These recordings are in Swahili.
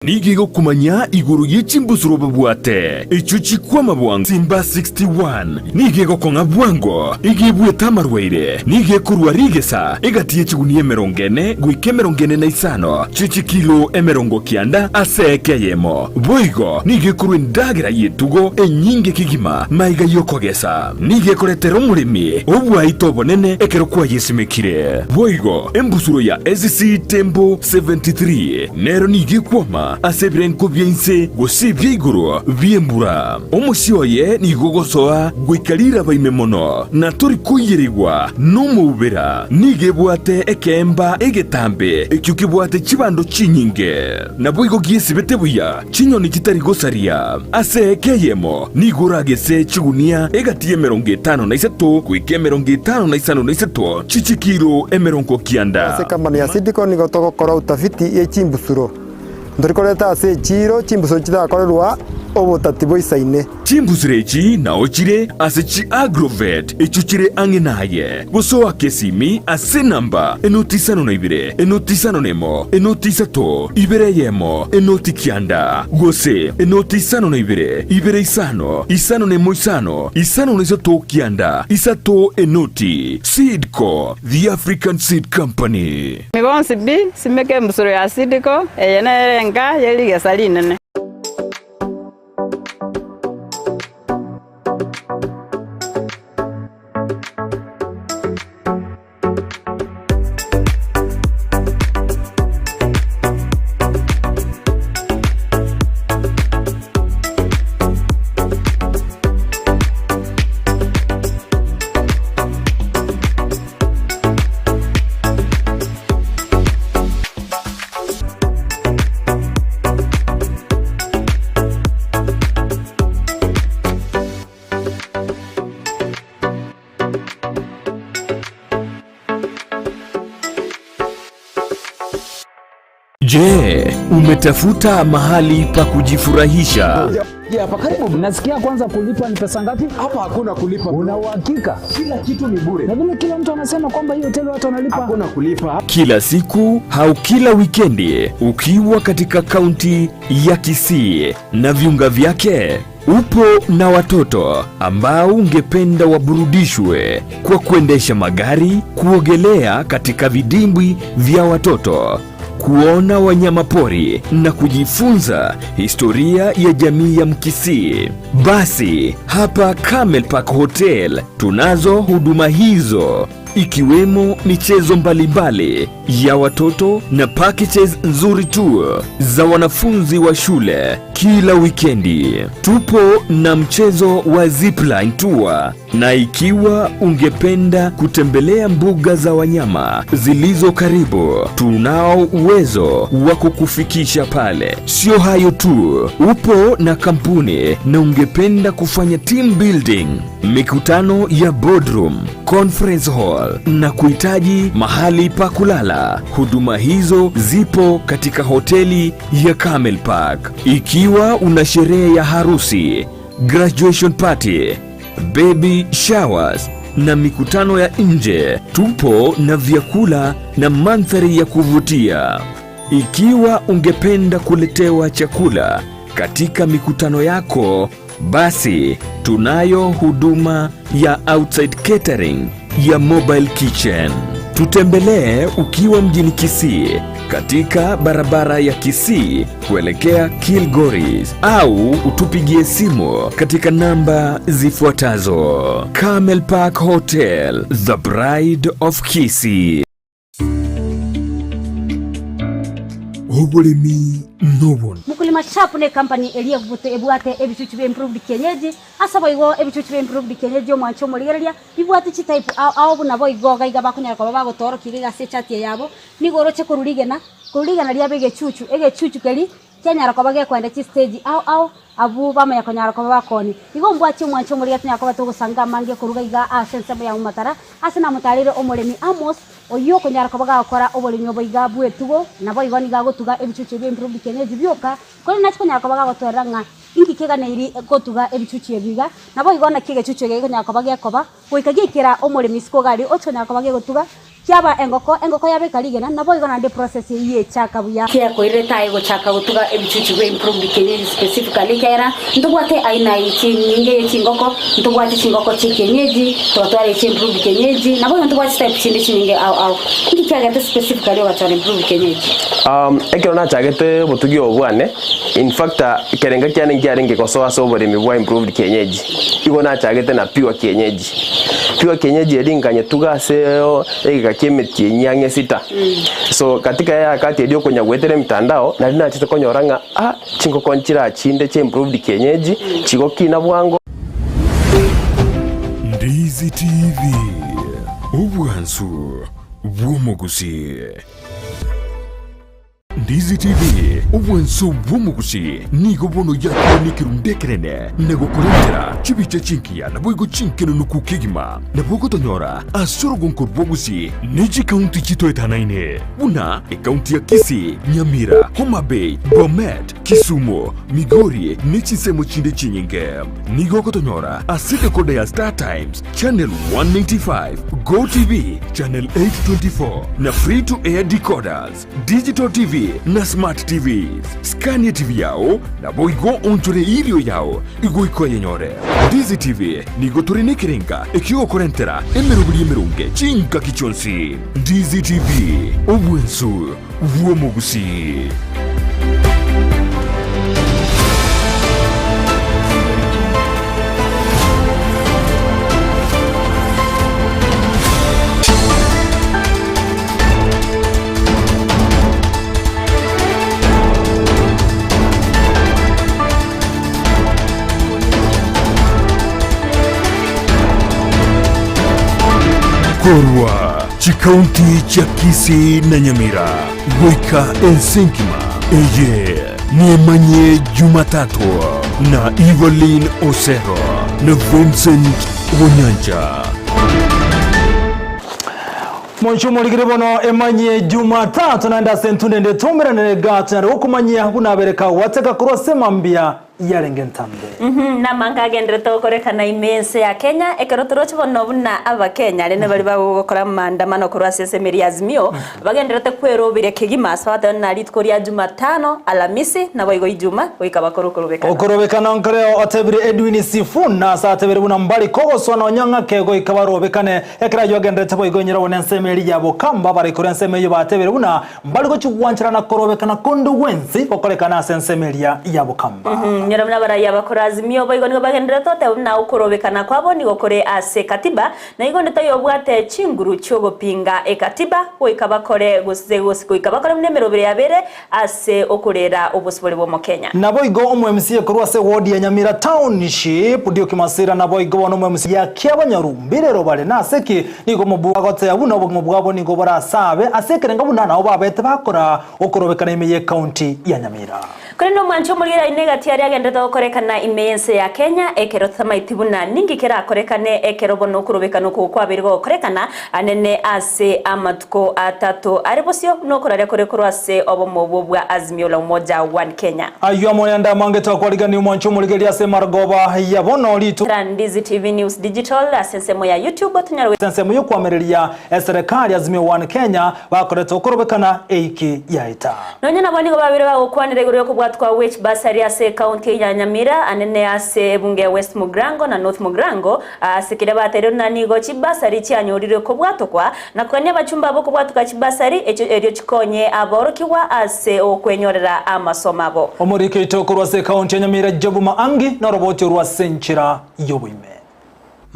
nigigo kumanya iguru yichimbusuro babwate ichuchi kwa mabwang Simba 61 nigigo konga bwango igibwe tamarweire nige kurwa rigesa igatie chigunie merongene gwike merongene na isano chichi kilo emerongo kianda aseke yemo boigo nige kurwe ndagira yetugo enyinge kigima maiga yokogesa nige koretero murimi obwa itobo nene ekero kwa yesimekire boigo embusuro ya SC Tembo 73 nero nige kwama asebrenko byense gosibye iguru byembura omusyoye nigogosoa gwikalira baimemono na turi kuyirigwa numubera nige bwate ekemba egetambe ekyukibwate chibando chinyinge na boigo giesibete buya chinyoni kitari gosaria asekeyemo niguragese chigunia egatie 53 kwike 55 chichikiro emeronko kianda sekambani ya sidiko nigotoko kora utafiti yechimbusuro ndorikoreta ase chiro chimbusuro chitakorerwa obutati boisaine chimbusirechi na ochire asechi agrovet echuchire angenaye gosoa kesimi ase namba enotisano na ibire enotisano nemo enotisato ibere yemo enotikianda gose enotisano na ibire isano nemo isano nesato kianda isato enoti Seedco the African Seed Company mibonsi bi simeke mbusuro ya Seedco yenerenga yelige salinene Je, umetafuta mahali pa kujifurahisha? Hapa karibu. Nasikia kwanza kulipa ni pesa ngapi? Hapa hakuna kulipa. Una uhakika? Kila kitu ni bure. Na vile kila mtu anasema kwamba hiyo hoteli watu wanalipa. Hakuna kulipa. Kila siku au kila wikendi ukiwa katika kaunti ya Kisii na viunga vyake, upo na watoto ambao ungependa waburudishwe kwa kuendesha magari, kuogelea katika vidimbwi vya watoto, kuona wanyama pori na kujifunza historia ya jamii ya Mkisii. Basi hapa Camel Park Hotel tunazo huduma hizo, ikiwemo michezo mbalimbali ya watoto na packages nzuri tu za wanafunzi wa shule. Kila wikendi tupo na mchezo wa zipline tour, na ikiwa ungependa kutembelea mbuga za wanyama zilizo karibu, tunao uwezo wa kukufikisha pale. Sio hayo tu, upo na kampuni na ungependa kufanya team building, mikutano ya boardroom, conference hall na kuhitaji mahali pa kulala, huduma hizo zipo katika hoteli ya Camel Park. Ikiwa una sherehe ya harusi, graduation party, baby showers na mikutano ya nje, tupo na vyakula na mandhari ya kuvutia. Ikiwa ungependa kuletewa chakula katika mikutano yako, basi tunayo huduma ya outside catering ya mobile kitchen. Tutembelee ukiwa mjini Kisii katika barabara ya Kisii kuelekea Kilgoris, au utupigie simu katika namba zifuatazo. Camel Park Hotel, the Bride of Kisii. Obulimi nobon mukulima chapu ne company elia vute ebwate ebichuchu be improved kienyeji asabo igo ebichuchu be improved kienyeji omwancho moligereria bibwate chi type au buna boy go gaiga bakunyara kwa baba gotoro kiriga se chati yabo nigoroche kurigena lia bege chuchu keli kenyara kwa bage kwenda chi stage au abu bama yakonyara kwa bakoni igo mbwachi mwancho moliga tunya kwa batogo sanga mange kuruga iga asense ya umatara asina mutarire omolemi Amos oyo konyara kwa baga akora obolimi oboiga bwetugo nabo igo niga gotuga ebichuchu be improved kienyeji byoka kone nachi konyara kwa baga gotoranga ingi kega na iri gotuga ebichuchu ebiga nabo igo na kige chuchu ge konyara kwa baga yakoba goikagikira omolemi siko gari ocho nyara kwa baga gotuga kiaba engoko yabe kaligena nabo igona de process ye chaka buya kia ko ireta ego chaka gutuga ebichuchu we improve kienyeji specifically kera ndubwate aina ichi nyinge chingoko ndubwate chingoko chikenyeji twatware ichi improve kienyeji nabo ndubwate type chindi nyinge au ndikiagete specifically wa chare improve kienyeji ekero chagete butugi obwane in fact kerenga kyane ngiarenge kosoa sobore mibwa improved kienyeji igona chagete na pure kienyeji edinganye tugaseo ekakemeti nyange sita so katika ya kati edio konya gwetere mitandao na lina chite konyoranga chingo konchira chinde che improved kienyeji chigo kina bwango. Ndizi TV ubwansu bw'Gusii. Ndizi TV ubwansu bw'Gusii nigo bono yakoni kirundekerene nego kurentera chibiche chinkia na boigo chinkeno nukukigima na bogo tonyora asoro gonko Gusii niji county chito etanaine buna county ya Kisii, Nyamira, Homa Bay, Bomet, Kisumu, Migori nichi semo chinde chinyenge nigo kotonyora asite kode ya Star Times channel 195 Go TV channel 824 na free to air decoders digital TV na smart TVs. Scania TV yao na boigo ontore ilio yao igo iko yenyore. Ndizi TV nigo turine kirenga ekio korentera emerunge chinka kichonsi. Ndizi TV obwensu bw'Gusii. Korwa chikaunti cha Kisii na Nyamira Goika Ensenkima eye ni Emanyie Jumatato na Evelyn Osero na Vincent Wonyanja. Monsho muligire bono Emanyie Jumatato naenda sentunde ndetumira negata na okumanyia bunabereka wateka kurose mambia yarengentambe na mangagendere tokorekana imense ya Kenya ekerotorocho bono buna aba Kenya rene bali bagokora maandamano kurwa sesemeri azimio bagenderete kwerobire kigima swata na litkoria Jumatano Alhamisi na boigo Ijuma boikaba okorobekana nkareo otebire Edwin Sifuna satebire buna mbali kogoso na nyanga kego ikabarobekane ekera yogenderete boigo nyira bone nsemeri yabo kamba bari kurenseme yo batebire buna mbali go chuwanchira na korobekana kondo wenzi okorekana sensemeri yabo kamba nyira mna bara yabakora azimio boigo nigo bagendera tote na ukorobekana kwabo nigo kore ase katiba na igo ndeta yobwate chinguru cyogo pinga ekatiba boikabakore gusego ikabakore mnemero bire yabere ase okorera obusibole bo mu Kenya na boigo omu MC kurwa se ward ya Nyamira Township dio kimasira na boigo bono omu MC ya Kyabanyarumbire robale na seki nigo mubuga gote abuna bo mubwabo nigo bara sabe asekerenga buna na obabete bakora okorobekana imeye county ya Nyamira kuri no mwancho mulira inegati yari agendeta okorekana imense ya Kenya ekero thamaitibuna ningi kera akorekane ekero bono kurobekana ko kwabirgo okorekana anene ase amatuko atatu aribosio no kurare korekorwa ase obomobo bwa azimio la umoja one Kenya ayo moyanda mangeta kwaligani mwancho muligeri ase margoba ya bono litu Ndizi TV News Digital asensemo ya YouTube tunyarwe sensemo yo kwamereria serikali azimio one Kenya bakoreta okorobekana eiki yaita nonye nabani go babire bagokwanire guri yo kwa which basari ase county ya Nyamira anene ase bunge West Mugrango na North Mugrango asikire batero na nigo chibasari cyanyurire ko bwatokwa na kwanya bachumba boko bwatuka chibasari echo chikonye aborokiwa ase okwenyorera amasomabo omurike itokorwa ase county ya Nyamira Jobu Maangi na roboti rwa senchira yobuime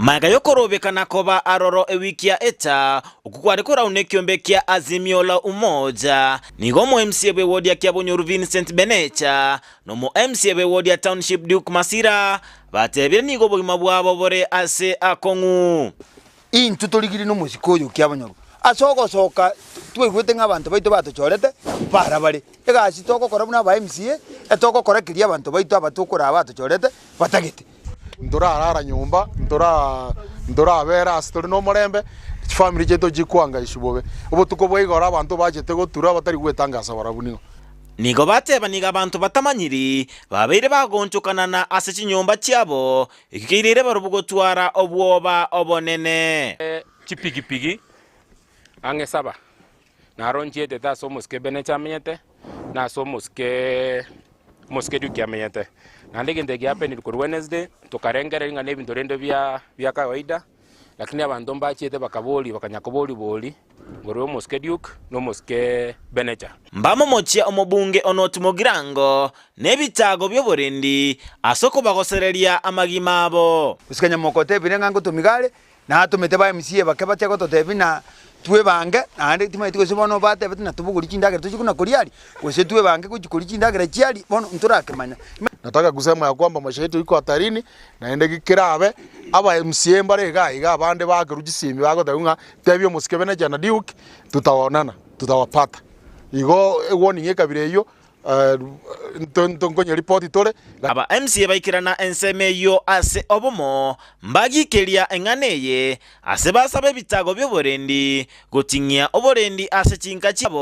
Maga yokorobekana koba aroro ewikia eta ukukwarikora unekiombe kia azimio la umoja nigo mo MCA ward ya Kiabonyoru Vincent Benecha no mo MCA ward ya Township Duke Masira batebire nigo bogima bwabo bore ase akongu intutorigiri no musikoyo Kiabonyoru asoka twegwete nk'abantu baito batuchorete para bari egasi tokokora buna ba MCA etokokora kiria abantu baito abatukura abatuchorete batagete ndorarara nyumba ndorabera astori no morembe family jeto jikwanga ishubobe ubo tukobwegora abantu bajete gotura batari gwetangasa barabunigo nigo bateba niga abantu batamanyiri babeire bagonchokana na ase chinyomba cyabo ikikirire barubugotwara obwoba obonene chipigipigi Ange saba. Naronji teta so muske benecha menyete na so muske duki menyete. Na ndege ndege hapa ni kwa Wednesday tukarengera inga nebi ndorendo vya kawaida lakini abantu mbachete bakaboli bakanyakoboli boli ngoro muske duke no muske benecha. Mbamo mochia omobunge onoti Mugirango nebitago byoborendi asoko bagosereria amagima abo. Usikanya mokote birenga tumigale na tumete ba MCA bakabate ko totebina tuwe bange ande tima itiko sibono bate betina tubuguri chindagere tuchikuna kuriali wese tuwe bange kujikuri chindagere chiali bono nturake manya. Nataka kusema ya kwamba maisha yetu iko hatarini na ende gikirabe aba MCA mbare iga abande bagarujisimi bagotaunga tebyo musikebene jana diuk tutaonana tutawapata igo warning ekabire iyo ntongonya report tole aba MCA baikirana enseme yo ase obomo mbagikeria enganeye ase basabe bitago byoborendi gotingia oborendi ase chinka chibo